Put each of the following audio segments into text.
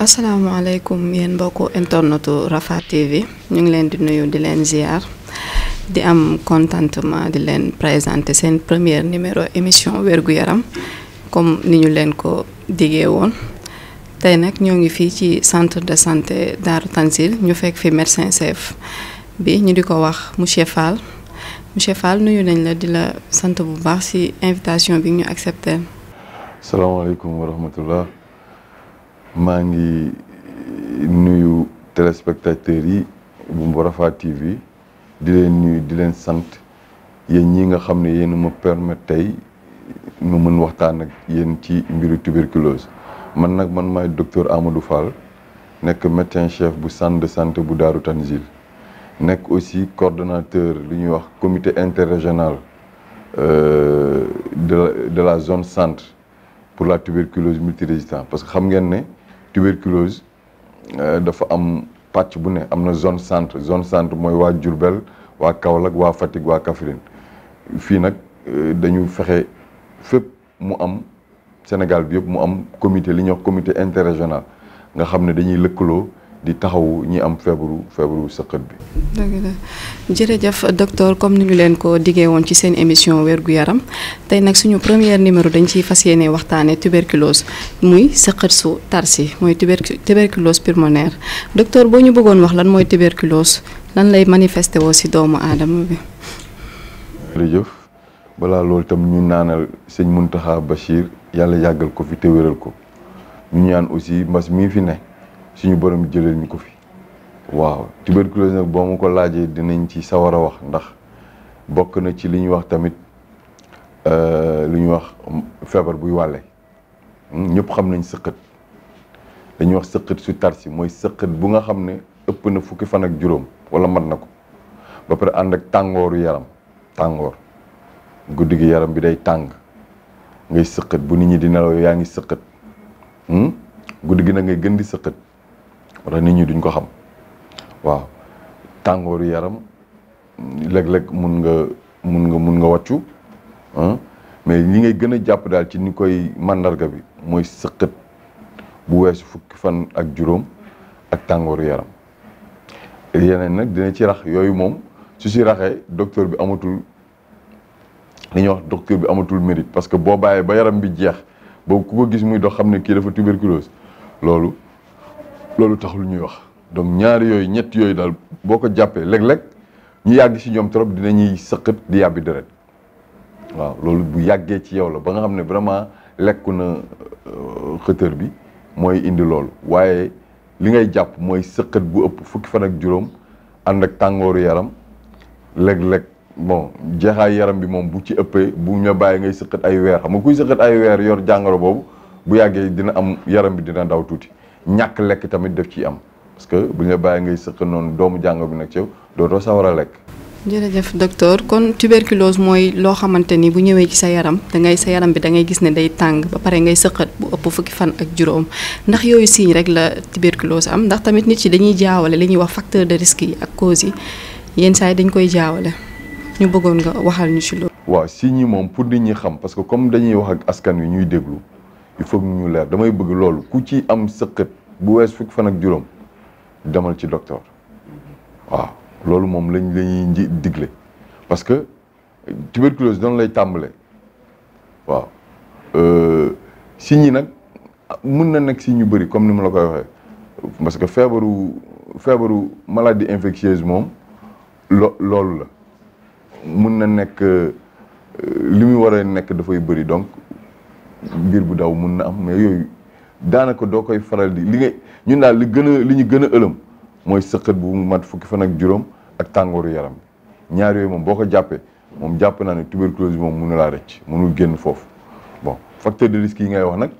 asalaamaaleykum yéen mbokku internetu Rafah TV ñu ngi leen di nuyu di leen ziar di am contentement di leen présenter seen premier numéro émission wérgu yaram comme ni ñu leen ko digee woon tey nag ñoo ngi fii ci centre de santé Darou Tanzil ñu fekk fi médecin chef bi ñu di ko wax monsieur Fall nuyu nañ la di la sant bu baax ci invitation bi ñu accepté. salaamaaleykum wa rahmatullah maa ngi nuyu téléspectateurs yi bu Rafah TV di leen nuyu di leen sant yéen ñi nga xam ne yéen ma permettre tey ma mën waxtaan ak yéen ci mbiru tuberculose man maay docteur Amadou Fall nekk médecin chef bu centre de santé bu Darou Tanzil nekk aussi coordonnateur lu ñuy wax comité interrégional de la zone centre pour la tuberculose multirésistante parce que xam ngeen ne tuberculose dafa am pàcc bu ne am na zone centre mooy waa Diourbel waa Kaolack waa Fatick waa Kaffrine fii nag dañu fexe fépp mu am Sénégal bi yëpp mu am comité li ñuy wax comité interrégional nga xam ne dañuy lëkkaloo di taxawu ñi am feebaru sëqët bi. dëgg la jërëjëf docteur comme ni ñu leen ko diggee woon ci seen émission wérgu yaram tey nag suñu premier numéro dañ ciy fas yéene waxtaanee tuberculose muy sëqët su tarsi mooy tuberculose pulmonaire docteur boo ñu bëggoon wax lan mooy tuberculose lan lay manifesté woo ci doomu aadama bi. jërëjëf balaa loolu tam ñu naanal sëñ Mountakha Bachir yàlla yàggal ko fi te wéral ko ñu ñaan aussi mbas mii fi ne. suñu borom jëleel ñu ko fi waaw tuberculose nag boo ma ko laajee dinañ ci sawar a wax ndax bokk na ci li ñuy wax tamit lu ñuy wax feebar buy wàlle ñëpp xam nañ sëqët dañuy wax sëqët su tarsi mooy sëqët bu nga xam ne ëpp na fukki fan ak juróom wala mat na ko ba pare ànd ak tàngooru yaram tàngoor guddi gi yaram bi day tàng ngay sëqët bu nit ñi di nelaw yaa ngi sëqët guddi gi nag ngay gën di sëqët wala nit ñi duñ ko xam waaw tàngooru yaram léeg-léeg mun nga wàccu mais li ngay gën a jàpp daal ci ni koy màndarga bi mooy sëqët bu weesu fukki fan ak juróom ak tàngooru yaram yeneen nag dina ci rax yooyu moom su si raxee docteur bi amatul li ñuy wax docteur bi amatul mérite parce que boo bàyyee ba yaram bi jeex boobu ku ko gis muy dox xam ne kii dafa tuberculose loolu taxul ñuy wax donc ñaari yooyu ñett yooyu daal boo ko jàppee léeg-léeg ñu yàgg ci ñoom trop dinañuy sëqët di yàbbi deret waaw loolu bu yàggee ci yow la ba nga xam ne vraiment lekku na xëtër bi mooy indi loolu waaye li ngay jàpp mooy sëqët bu ëpp fukki fan ak juróom ànd ak tàngooru yaram léeg-léeg bon jeexaay yaram bi moom bu ci ëppee bu ñu bàyyi ngay sëqët ay weer xam nga kuy sëqët ay weer yor jàngoro boobu bu yàggee dina am yaram bi dina daw tuuti ñàkk lekk tamit def ciy am parce que bu ñu bàyyi ngay sëqët noonu doomu jàngoro bi nag ci yow dootoo sawar a lekk. jërëjëf docteur kon tuberculose mooy loo xamante ni bu ñëwee ci sa yaram sa yaram bi da ngay gis ne day tàng ba pare ngay sëqët bu ëpp fukki fan ak juróom ndax yooyu signe rek la tuberculose am ndax tamit nit yi dañuy jaawale li ñuy wax facteur de risque yi ak cause yi yenn saa yi dañ koy jaawale. ñu bëggoon nga waxal ñu ci loolu. waaw signes yi moom pour nit ñi xam parce que comme dañuy wax ak askan wi ñuy déglu il faut ñu leer damay bëgg loolu ku ci am sëqët bu wees fukki fan ak juróom demal ci docteur waaw loolu moom lañuy digle parce que tuberculose doon lay tàmbale waaw signes yi nag mun na nekk signes yu bëri comme ni ma la koy waxee parce que feebaru maladie infectieuse moom loolu la. mun na nekk li muy war a nekk dafay bëri donc mbir bu daw mun na am mais yooyu daanaka doo koy faral di ñun daal li ñu gën a ëlëm mooy sëqët bu mat fukki fan ak juróom ak tàngooru yaram bi ñaar yooyu moom boo ko jàppee moom jàpp naa ne tuberculose bi moom mënu laa rëcc mënul génn foofu bon facteur de risque yi ngay wax nag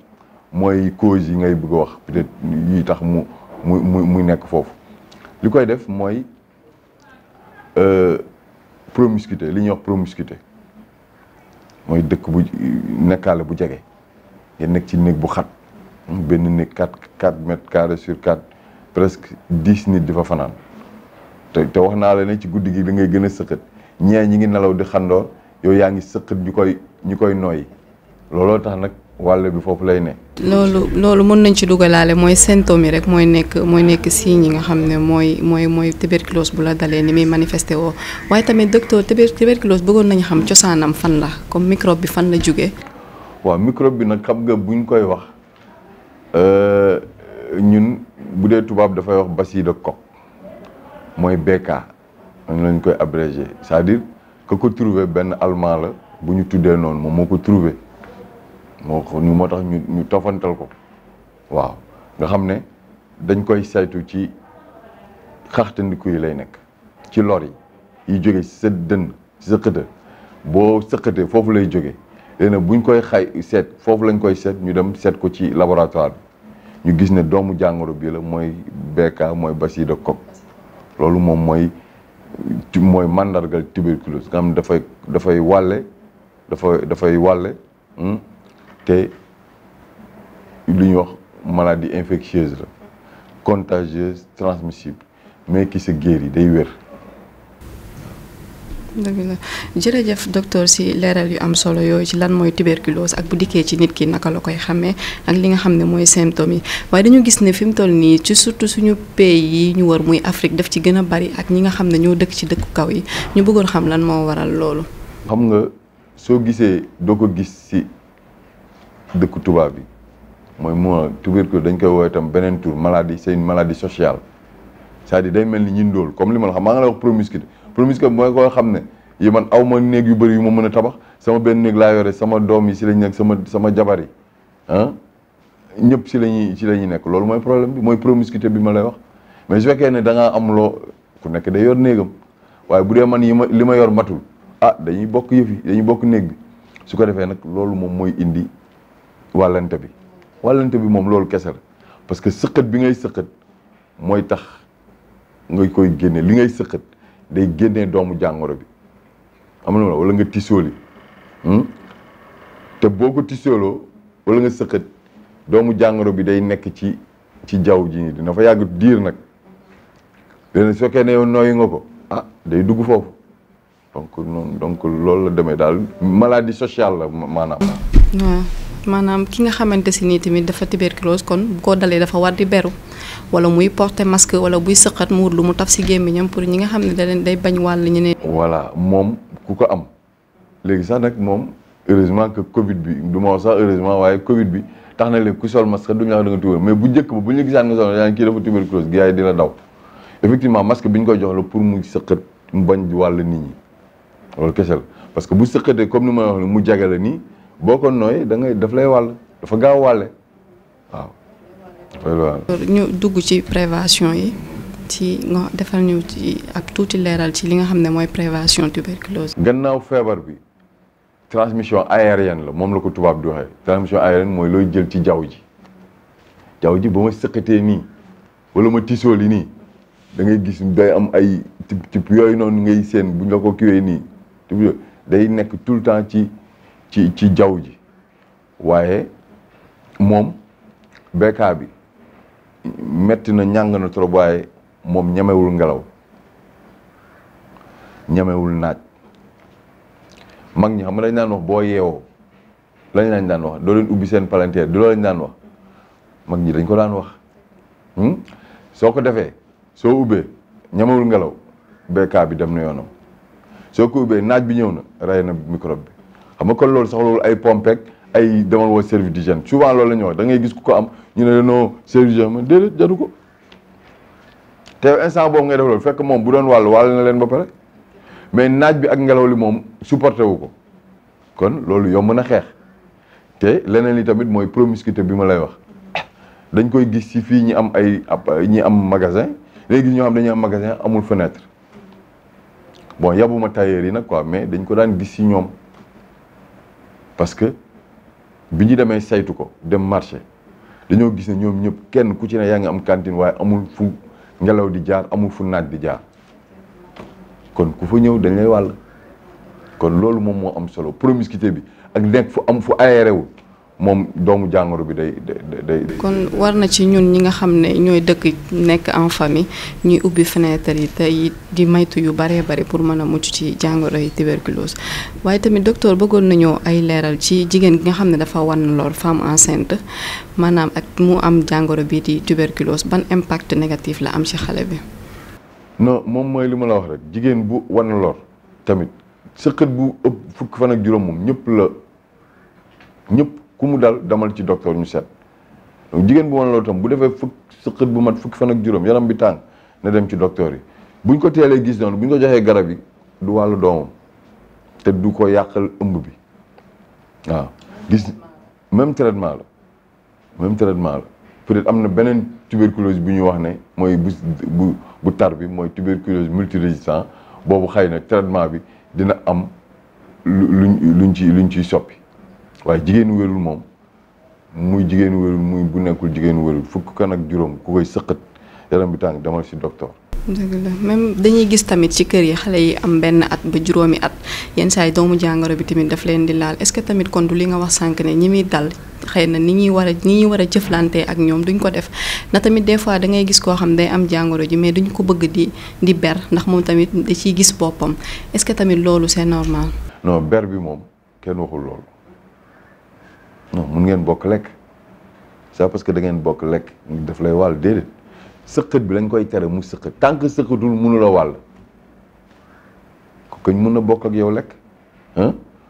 mooy cause yi ngay bëgg a wax peut-être yi tax muy nekk foofu li koy def mooy promiscuité li ñuy wax promiscuité mooy dëkk bu nekkaale bu jege ngeen nekk ci néeg bu xat benn néeg 4 mètres carrés sur 4 presque 10 nit di fa fanaan te wax naa la ne ci guddi gi da ngay gën a sëqët ñi ngi nelaw di xandoor yow yaa ngi sëqët ñu koy nooyi looloo tax nag wàll bi foofu lay ne. loolu mën nañ ci dugalaale mooy symptômes yi rek mooy nekk signes yi nga xam ne mooy tuberculose bu la dalee ni muy manifesté woo waaye tamit docteur tuberculose bëggoon nañu xam cosaanam fan la comme microbe bi fan la jógee. waaw microbe bi nag xam nga buñ koy wax ñun bu dee tubaab dafay wax bacille de Koch mooy BK lañ koy abrégé c'est-à-dire que ko trouvé benn allemand la bu ñu tuddee noonu moom moo ko trouvé moo tax ñu tofantal ko waaw nga xam ne dañ koy saytu ci xaxtandiku yi lay nekk ci lor yi jóge ci sa dënn ci sa xëta boo sëqatee foofu lay jóge léegi nag buñ koy seet foofu lañ koy seet ñu dem seet ko ci laboratoire bi ñu gis ne doomu jàngoro bi la mooy BK mooy bacille de Koch loolu moom mooy mandargal tuberculose nga xam ne dafay wàlle te lu ñuy wax maladie infectieuse la contagieuse transmissible mais qui se guérit day wér. dëgg la jërëjëf docteur si leeral yu am solo yooyu ci lan mooy tuberculose ak bu dikkee ci nit ki naka la koy xamee ak li nga xam ne mooy symptômes yi waaye dañu gis ne fi mu toll nii ci surtout suñu pays yi ñu wër muy Afrique daf ci gën a bari ak ñi nga xam ne ñoo dëkk ci dëkku kaw yi ñu bëggoon xam lan moo waral loolu. xam nga soo gisee doo ko gis ci dëkku tubaab bi mooy tuberculose dañ koy woowee itam beneen tur maladie c'est une maladie sociale c'est-à-dire day mel ni ñun dool comme li ma la xam maa ngi lay wax promiscuité mooy koo xam ne yi man aw ma néeg yu bëri yu ma mën a tabax sama benn néeg laa yore sama doom yi si lañ nekk sama jabar yi ñëpp si la ñuy nekk loolu mooy problème bi mooy promiscuité bi ma lay wax mais su fekkee ne da ngaa am loo ku nekk day yor néegam waaye bu dee man li ma yor matul dañuy bokk yëf yi dañuy bokk néeg bi su ko defee nag loolu moom mooy indi wàllante bi moom loolu kese la parce que sëqat bi ngay sëqat mooy tax ngay koy génne li ngay sëqat day génnee doomu jàngoro bi am na wala nga tisooli te boo ko tisooloo wala nga sëqat doomu jàngoro bi day nekk ci jaww ji nii dina fa yàgg diir nag léegi su fekkee ne yow nooyi nga ko day dugg foofu donc loolu la demee daal maladie sociale la maanaam. maanaam ki nga xamante si nii tamit dafa tuberculose kon bu ko dalee dafa war di beru wala muy porter masque wala buy sëqat mu wut lu mu taf si gémmiñam pour ñi nga xam ne day bañ wàll ñeneen. voilà moom ku ko am léegi sax nag moom heureusement que Covid bi du ma wax sax heureusement waaye Covid bi tax na léegi ku sol masque duñu la wax da nga tuber mais bu njëkk ba bu ñu gisaan nga sol yaa ngi kii dafa tuberculose gars yi dina daw effectivement masque bi ñu koy jox la pour mu sëqat mu bañ wàll nit ñi loolu kese la parce que bu sëqatee comme ni ma wax mu jage la nii. boo ko nooy daf lay wàll dafa gaaw wàlle waaw. ñu dugg ci prévention yi ci nga defal ñu ci ak tuuti leeral ci li nga xam ne mooy prévention tuberculose. gannaaw feebar bi transmission aérienne la moom la ko tubaab di waxee transmission aérienne mooy looy jël ci jaww ji ba ma sëqatee nii wala ma tisooli nii da ngay gis day am ay type yooyu noonu ngay seen buñ la ko kiwee nii day nekk tout le temps ci jaww ji waaye moom BK bi metti na ñàng na trop waaye moom ñemewul ngelaw ñemewul naaj mag ñi xam nga dañ daan wax boo yeewoo lañ daan wax doo leen ubbi seen palanteer di loolu lañ daan wax mag ñi dañ ko daan wax soo ko defee soo ubbee ñemewul ngelaw BK bi dem na yoonam soo ko ubbee naaj bi ñëw na rey na microbe bi xam nga kon loolu sax loolu ay pompek ay demal woo service d'hygiène souvent loolu la ñuy wax da ngay gis ku ko am ñu ne non service d'hygiène man déedéet jaru ko te instant boobu ngay def loolu fekk moom bu doon wàll na leen ba pare mais naaj bi ak ngelaw li moom supporté wu ko kon loolu yomb na xeex te leneen li tamit mooy promiscuité bi ma lay wax dañ koy gis ci fii ñi am ñi am magasin léegi gis ñoo xam dañuy am magasin amul fenêtre bon yabuma tailleur yi nag quoi mais dañ ko daan gis ci ñoom parce que bi ñu demee saytu ko dem marché dañoo gis ne ñoom ñëpp kenn ku ci ne yaa ngi am cantine waaye amul fu ngelaw di jaar amul fu naaj di jaar kon ku fa ñëw dañ lay wàll kon loolu moom moo am solo promiscuité bi ak nekk fu aéré wu moom doomu jàngoro bi day. kon war na ci ñun ñi nga xam ne ñooy dëkk nekk en famille ñuy ubbi fenêtre yi te di maytu yu baree bari pour mën a mucc ci jàngoro yi tuberculose waaye tamit docteur bëggoon nañoo ay leeral ci jigéen gi nga xam ne dafa wan lor femme enceinte maanaam ak mu am jàngoro bii di tuberculose ban impact négatif la am ci xale bi. non moom mooy li ma la wax rek jigéen bu wan lor tamit sëqët bu ëpp fukki fan ak juróom moom ñëpp ku mu dal demal ci docteur ñu seet donc jigéen bu wan lor tam bu defee sëqët bu mat fukki fan ak juróom yaram bi tàng na dem ci docteur yi buñ ko teelee gis noonu buñ ko joxee garab yi du wàllu doomam te du ko yàqal ëmb bi waaw gis même traitement la peut-être am na beneen tuberculose bu ñu wax ne mooy bu tar bi mooy tuberculose multirésistant boobu xëy na traitement bi dina am luñ ciy soppi waaye jigéenu wérul moom muy jigéenu wérul muy bu nekkul jigéenu wérul fukk kan ak juróom ku koy sëqat yaram bi tàng demal ci docteur. dëgg la même dañuy gis tamit ci kër yi xale yi am benn at ba juróomi at yenn saa yi doomu jàngoro bi tamit daf leen di laal est-ce que tamit kon du li nga wax sànq ne ñi muy dal xëy na ni ñuy war a jëflante ak ñoom duñ ko def na tamit des fois da ngay gis koo xam day am jàngoro ji mais duñ ko bëgg di ber ndax moom tamit da ciy gis boppam est-ce que tamit loolu c'est normal. non ber bi moom kenn waxul loolu non mun ngeen bokk lekk c'est parce que da ngeen bokk lekk daf lay wàll déedéet. sëqët bi lañ koy tere mu sëqët tant que sëqëtul mënu la wàll ko mën na bokk ak yow lekk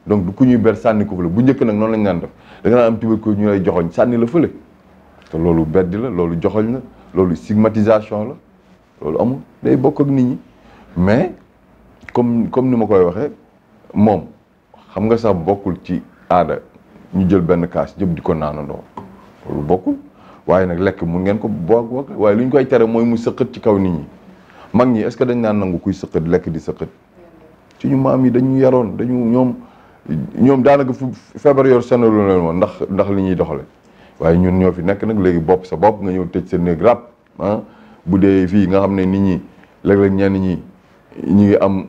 donc du ku ñuy ber sànni ko fële bu njëkk nag noonu lañ daan def da nga naan am tuberculose ñu lay joxoñ sànni la fële te loolu beddi la loolu joxoñ la loolu stigmatisation la loolu amul day bokk ak nit ñi mais comme ni ma koy waxee moom xam nga sax bokkul ci aada ñu jël benn kaas jëpp di ko naanandoo loolu bokkul waaye nag lekk mun ngeen ko boog waaye lu ñu koy tere mooy mu sëqët ci kaw nit ñi mag ñi est-ce que dañ naan nangu kuy sëqët lekk di sëqët suñu maam yi dañu yaroon ñoom daanaka fu feebar yor senalu leen woon ndax li ñuy doxale waaye ñun ñoo fi nekk nag léegi bopp sa bopp nga ñëw tëj sa néeg rab bu dee fii nga xam ne nit ñi léeg-léeg ñenn ñi ñu ngi am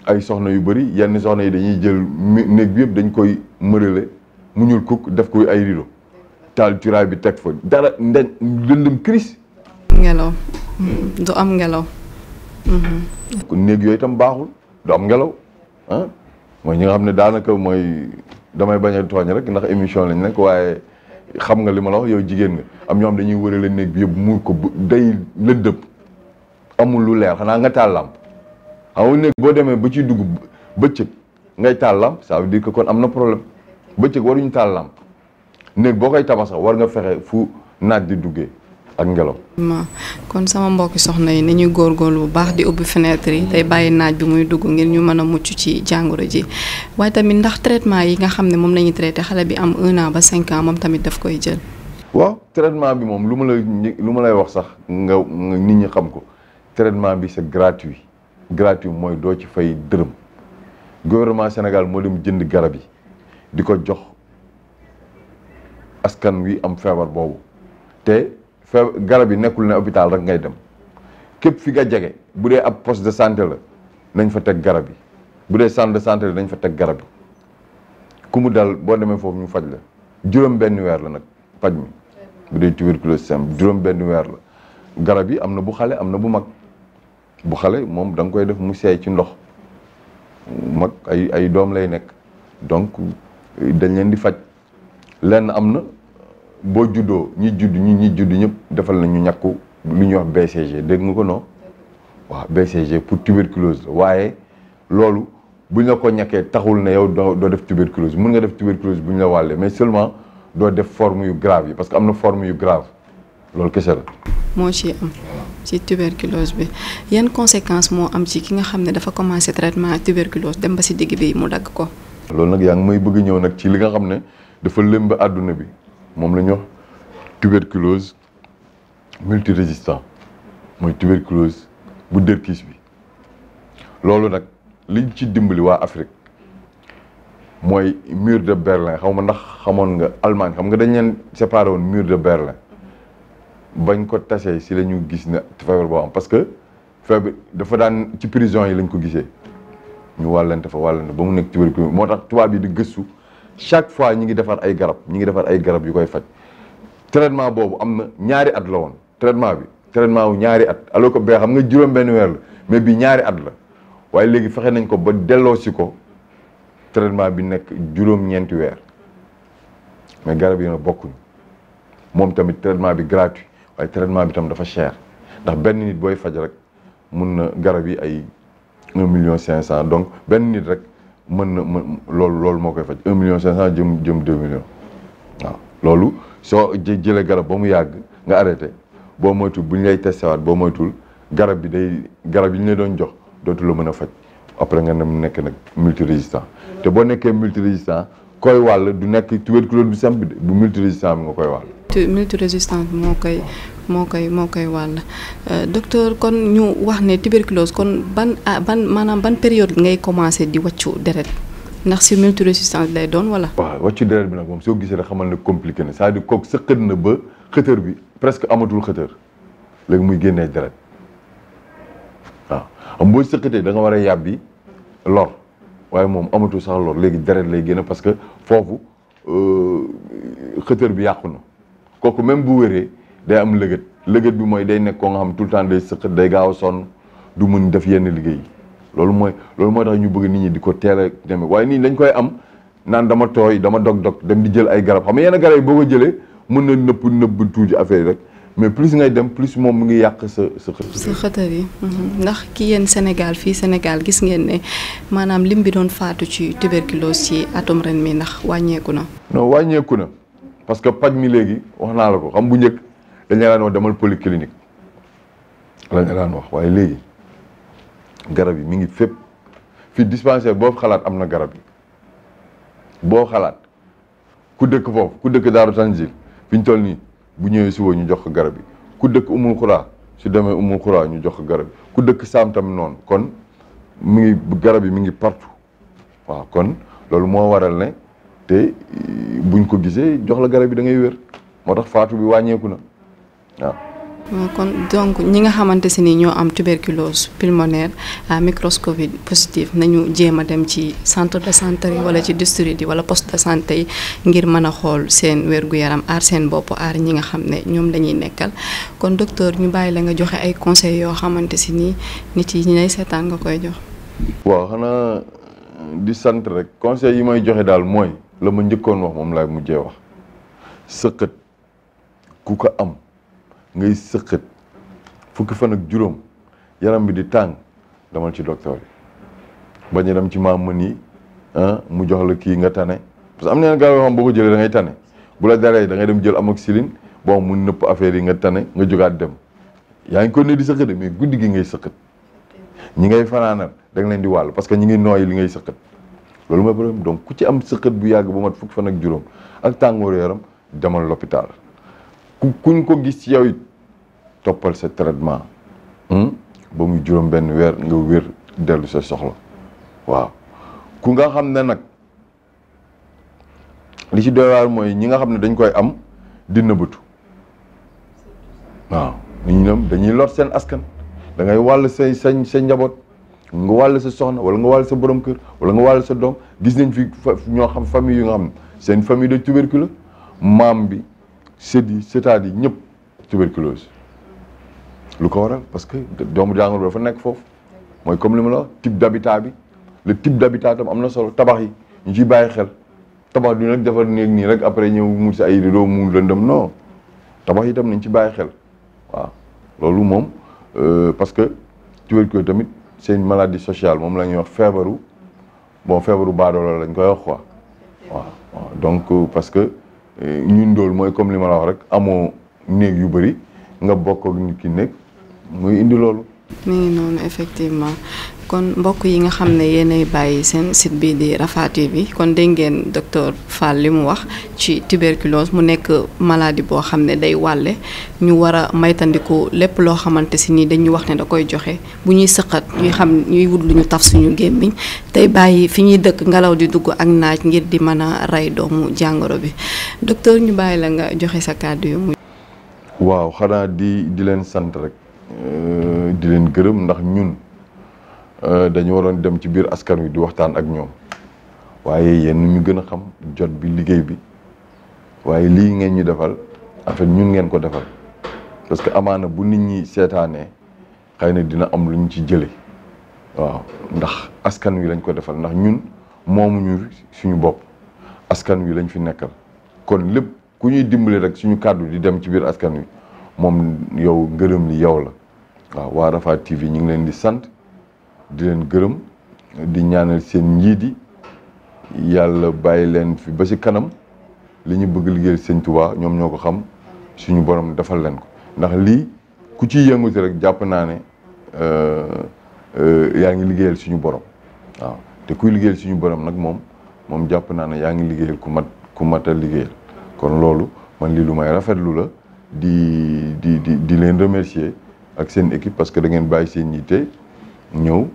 ay soxna yu bëri yenn soxna yi dañuy jël néeg bi yëpp dañ koy mërale mu ñuul kukk def ko ay rido taal cuuraay bi teg fa dara lëndëm crise ngelaw du am ngelaw néeg yooyu itam baaxul du am ngelaw mooy ñi nga xam ne daanaka mooy damay bañ a tooñ rek ndax émission lañ nekk waaye xam nga li ma la wax yow jigéen nga am ñoo xam dañuy wërale néeg bi yëpp muur ko day lëndëm amul lu leer xanaa nga taal lampe xam nga néeg boo demee ba ciy dugg bëccëg ngay taal lampe ça veut dire que kon am na problème bëccëg waruñu taal lampe néeg boo koy tabax sax war nga fexe fu naaj di duggee ak ngelaw. kon sama mbokki soxna yi ni ñuy góorgóorlu bu baax di ubbi fenêtre yi tey bàyyi naaj bi muy dugg ngir ñu mën a mucc ci jàngoro ji waaye tamit ndax traitement yi nga xam ne moom la ñuy traité xale bi am 1 an ba 5 ans moom tamit daf koy jël. waaw traitement bi moom lu ma lay wax sax nga nit ñi xam ko traitement bi c'est gratuit mooy doo ci fay dërëm gouvernement Sénégal moo dem jënd garab yi di ko jox askan wi am feebar boobu te garab yi nekkul ne hôpital rek ngay dem képp fi nga jege bu dee ab poste de santé la nañ fa teg garab yi bu dee centre de santé la nañ fa teg garab yi ku mu dal boo demee foofu ñu faj la juróom benn weer la nag faj mi bu dee tuberculose simple juróom benn weer la garab yi am na bu xale am na bu mag bu xale moom da nga koy def mu seey ci ndox mag ay doom lay nekk donc dañ leen di faj lenn am na boo juddoo ñi judd ñëpp defal na ñu ñàkku lu ñuy wax BCG dégg nga ko non waaw BCG pour tuberculose la waaye loolu buñ la ko ñàkkee taxul ne yow doo def tuberculose mun nga def tuberculose bu ñu la wàllee mais seulement doo def forme yu grave yi parce que am na forme yu grave loolu kese la. moo ci am ci tuberculose bi yan conséquences moo am ci ki nga xam ne dafa commencé traitement tuberculose dem ba si digg bi mu dagg ko. loolu nag yaa ngi may bëgg ñëw nag ci li nga xam ne dafa lëmb àdduna bi moom la ñuy wax tuberculose multirésistant mooy tuberculose bu dërkiis bi loolu nag liñ ci dimbali waa Afrique mooy mur de Berlin xaw ma ndax xamoon nga Allemagne xam nga dañ leen séparé woon mur de Berlin bañ ko tasee si la ñu gis ne feebar boo am parce que feebar dafa daan ci prison yi lañ ko gisee ñu wàllante fa wàllante ba mu nekk tuberculose moo tax tubaab yi di gëstu chaque fois ñi ngi defar ay garab yu koy faj traitement boobu am na ñaari at la woon traitement wu ñaari at alors que bee xam nga juróom benn weer la mais bi ñaari at la waaye léegi fexe nañ ko ba delloosi ko traitement bi nekk juróom-ñeenti weer mais garab yi nag bokkuñ moom tamit traitement bi gratuit waaye traitement bi tam dafa cher ndax benn nit booy faj rek mun na garab yi ay 1,5 million donc benn nit rek mën na loolu moo koy faj 1,5 million jëm 2 millions waaw loolu soo jëlee garab ba mu yàgg nga arrêté boo moytul bu ñu lay testé waat boo moytul garab yi ñu lay doon jox dootu la mën a faj après nga nekk nag multirésistant te boo nekkee multirésistant koy wàll du nekk tuberculose bi simple bu multirésistant bi nga koy wàll. multirésistant bi moo koy wàll docteur kon ñu wax ne tuberculose kon maanaam ban période ngay commencé di wàccu deret ndax si multirésistance lay doon wala. waaw wàccu deret bi nag moom soo gisee rek xamal ne compliqué na c'est-à-dire kooku sa xët na ba xëtër bi presque amatul xëtër léegi muy génnee deret waaw xam boo sëqatee da nga war a yàbbi lor waaye moom amatul sax lor léegi deret lay génne parce que foofu xëtër bi yàqu na kooku même bu wéree day am lëgët bi mooy day nekk koo nga xam tout le temps day sëqat day gaaw a sonn du mun def yenn liggéey loolu mooy tax ñu bëgg nit ñi di ko teel a demee waaye nii dañ koy am naan dama tooy dama dog dem di jël ay garab xam nga yenn garab yi boo ko jëlee mën na nëbb tuuti affaire yi rek mais plus ngay dem plus moom mu ngi yàq sa xëtër yi ndax ki yéen fii Sénégal gis ngeen ne maanaam lim bi doon faatu ci tuberculose ci atum ren mi ndax wàññeeku na. non wàññeeku na parce que paj mi léegi wax naa la ko xam bu njëkk dañ la daan wax demal polyclinique lañ la daan wax waaye léegi garab yi mi ngi fépp fii dispensaire boo xalaat am na garab yi boo xalaat ku dëkk foofu ku dëkk Daaru Tanzil fi ñu toll nii bu ñëwee suba ñu jox ko garab yi ku dëkk Umul Xuraa su demee Umul Xuraa ñu jox ko garab yi ku dëkk Saam tam noonu kon mi ngi garab yi mi ngi partout waaw kon loolu moo waral ne te buñ ko gisee jox la garab yi da ngay wér moo tax faatu bi wàññeeku na waaw. kon donc ñi nga xamante si ni ñoo am tuberculose pulmonaire à microscopie positive nañu jéem a dem ci centre de santé yi wala ci district yi wala poste de santé yi ngir mën a xool seen wér-gu-yaram aar seen bopp aar ñi nga xam ne ñoom lañuy nekkal kon docteur ñu bàyyi la nga joxe ay conseils yoo xamante si ni nit yi ñi lay seetaan nga koy jox. waaw xanaa di sant rek conseil yi may joxe daal mooy la ma njëkkoon wax moom laay mujjee wax sëqët ku ko am. ngay sëqët fukki fan ak juróom yaram bi di tàng demal ci docteur yi bañ a dem ci maam mën yi mu jox la kii nga tane parce que am na garab yoo xam boo ko jëlee da ngay tane bu la daree da ngay dem jël amoxicilline bon mu nëpp affaire yi nga tane nga jógaat dem yaa ngi ko ne di sëqët mais guddi gi ngay sëqët ñi ngay fanaanal da nga leen di wàll parce que ñi ngi nooyi li ngay sëqët loolu mooy problème donc ku ci am sëqët bu yàgg ba mat fukki fan ak juróom ak tàngooru yaram demal l'hôpital kuñ ko gis ci yow it toppal sa traitement ba muy juróom benn weer nga wér dellu sa soxla waaw ku nga xam ne nag li ci doy waar mooy ñi nga xam ne dañ koy am di nëbbatu waaw ñoom dañuy lor seen askan da ngay wàll sa njaboot nga wàll sa soxna wala nga wàll sa borom kër wala nga wàll sa doom gis nañ fi ñoo xam famille yu nga xam ne seen famille de tuberculose maam bi sët yi sëtaat yi ñëpp tuberculose lu ko waral parce que doomu jàngoro dafa nekk foofu mooy comme li ma la wax type d'habitat bi le type d'habitat tam am na solo tabax yi ñu ciy bàyyi xel tabax du nag defar néeg nii rek après ñëw mu si ay rideau mu lëndëm non tabax yi tam nañ ci bàyyi xel waaw loolu moom parce que tuberculose tamit c'est une maladie sociale moom la ñuy wax feebaru baadoola lañ koy wax quoi waaw donc parce que ñun dool mooy comme li ma la wax rek amoo néeg yu bëri nga bokk ak nit ki nekk muy indi loolu. mi ngi noonu effectivement kon mbokk yi nga xam ne yéenay bàyyi seen site bi di Rafah TV kon dégg ngeen docteur Fall li mu wax ci tuberculose mu nekk maladie boo xam ne day wàlle ñu war a maytandiku lépp loo xamante si ni dañuy wax ne da koy joxe bu ñuy sëqat ñuy wut lu ñu taf suñu gémmiñ tey bàyyi fi ñuy dëkk ngelaw di dugg ak naaj ngir di mën a rey doomu jàngoro bi docteur ñu bàyyi la nga joxe sa kàddu yu. waaw xanaa di leen sant rek di leen gërëm ndax ñun dañu waroon dem ci biir askan wi di waxtaan ak ñoom waaye yéen ñu gën a xam jot bi liggéey bi waaye lii ngeen ñu defal en fait ñun ngeen ko defal parce que amaana bu nit ñi seetaanee xëy na dina am lu ñu ci jële waaw ndax askan wi lañ ko defal ndax ñun moomuñu suñu bopp askan wi lañ fi nekkal kon lépp ku ñuy dimbali rek suñu kàddu di dem ci biir askan wi moom yow ngërëm li yow la waaw waa Rafah TV ñu ngi leen di sant di leen gërëm di ñaanal seen njiit yi yàlla bàyyi leen fi ba ci kanam li ñu bëgg liggéeyal Sëñ Tuubaa ñoom ñoo ko xam suñu borom defal leen ko ndax lii ku ciy yënguti rek jàpp naa ne yaa ngi liggéeyal suñu borom waaw te kuy liggéeyal suñu borom nag moom jàpp naa ne yaa ngi liggéeyal ku mat a liggéeyal kon loolu man lii lu may rafetlu la di leen remercier ak seen équipe parce que da ngeen bàyyi seen yitte ñëw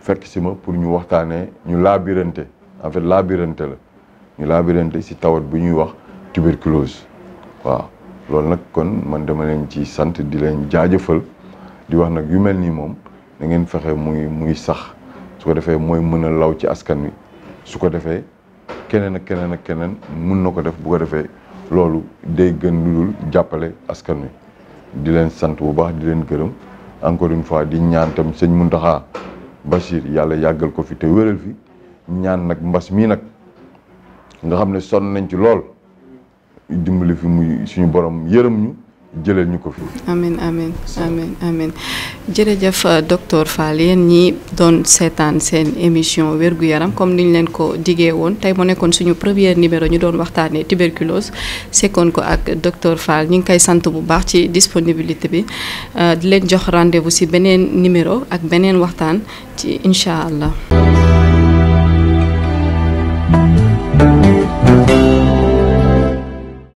fekk si ma pour ñu waxtaanee ñu laabirante en fait laabirante la ñu laabirante si tawat bu ñuy wax tuberculose waaw loolu nag kon man dama leen ci sant di leen jaajëfal di wax nag yu mel nii moom da ngeen fexe muy sax su ko defee mooy mën a law ci askan wi su ko defee keneen ak keneen mun na ko def bu ko defee loolu day gën lu dul jàppale askan wi di leen sant bu baax di leen gërëm encore une fois di ñaan tam sëñ Mountakha Bachir yàlla yàggal ko fi te wéral fi ñaan nag mbas mii nag nga xam ne sonn nañ ci lool dimbali fi muy suñu borom yërëm ñu jëleel ñu ko fi. amiin amiin amiin amiin jërëjëf docteur Fall yéen ñi doon seetaan seen émission wérgu yaram comme niñ leen ko diggee woon tey mu nekkoon suñu premier numéro ñu doon waxtaanee tuberculose sekkoon ko ak docteur Fall ñu ngi koy sant bu baax ci disponibilité bi di leen jox rendez-vous ci beneen numéro ak beneen waxtaan ci incha allah.